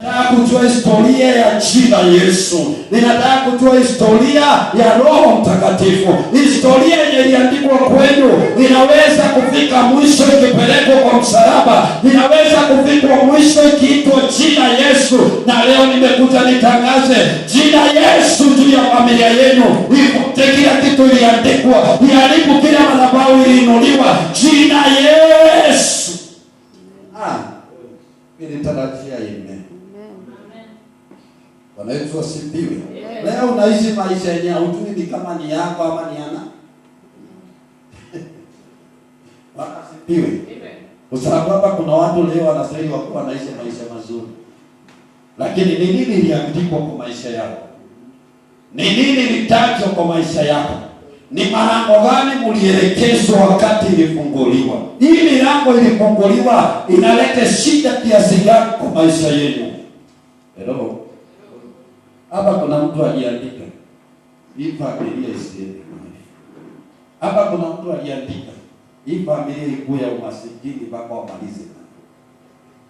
Ninataka kujua historia ya jina Yesu. Ninataka kujua historia ya Roho Mtakatifu. Historia yenye iliandikwa kwenu inaweza kufika mwisho ikipelekwa kwa msalaba. Inaweza kufika mwisho ikiitwa jina Yesu. Na leo nimekuja nitangaze jina Yesu juu ya familia yenu. Ifute kila kitu iliandikwa. Iharibu kila madhabahu iliinuliwa. Jina Yesu. Nilitarajia amen. Bwana Yesu asifiwe. Leo unaishi maisha yenye hujui ni kama ni yako ama ni yana. Bwana asifiwe. Kwa sababu hapa kuna watu leo wanastahili wakuwa wanaishi maisha mazuri. Lakini ni nini iliandikwa kwa maisha yako? Ni nini litajwa kwa maisha yako? Ni malango gani mlielekezwa wakati ilifunguliwa? Hii milango ilifunguliwa inaleta shida kiasi gani kwa maisha yenu? Hello. Hapa kuna mtu aliandika hii familia isiende. Hapa kuna mtu aliandika hii familia ikuwe ya umasikini mpaka wamalize.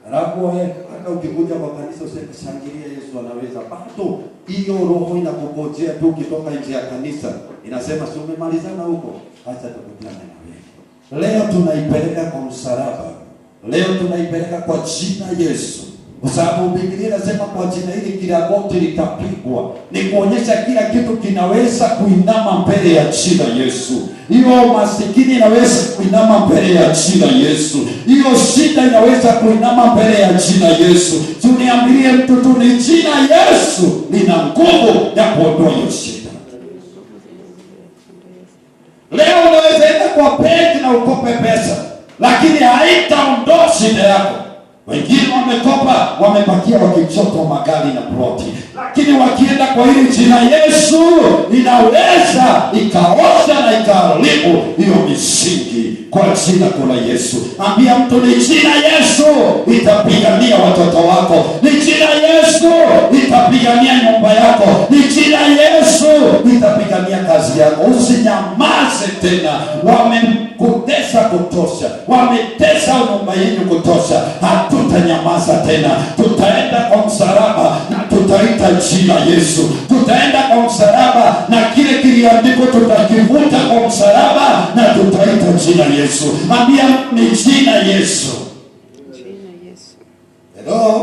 Alafu hata ukikuja kwa kanisa usishangilie Yesu anaweza. Bado hiyo roho inakungojea tu ukitoka nje ya kanisa. Inasema si umemalizana huko. Acha tukutane na wewe. Leo tunaipeleka kwa msalaba. Leo tunaipeleka kwa jina Yesu. Kwa sababu Biblia inasema kwa jina hili kila goti litapigwa. Ni kuonyesha kila kitu kinaweza kuinama mbele ya jina Yesu. Hiyo masikini inaweza kuinama mbele ya jina Yesu. Hiyo shida inaweza kuinama mbele ya jina Yesu. Tuniambilie mtu tu ni jina Yesu lina nguvu ya kuondoa hiyo shida. Leo unaweza enda kwa benki na ukope pesa, lakini haitaondoa shida yako. Wengine wamekopa, wamebakia wakichota magari na ploti. Lakini wakienda kwa hili jina Yesu, inaweza ikaosha na ikaharibu hiyo misingi kwa jina la Yesu. Ambia mtu ni jina Yesu itapigania watoto wako. Ni jina Yesu itapigania nyumba yako. Ni jina Yesu itapigania kazi yako. Usinyamaze tena. Wamekutesa kutosha. Wametesa nyumba yenu kutosha. Hatutanyamaza tena. Tutaenda kwa msalaba na tutaita jina Yesu. Tutaenda kwa msalaba na kile kiliandikwa tutakivuta kwa msalaba na tutaita jina Yesu. Ambia ni jina Yesu. Jina Yesu. Hello.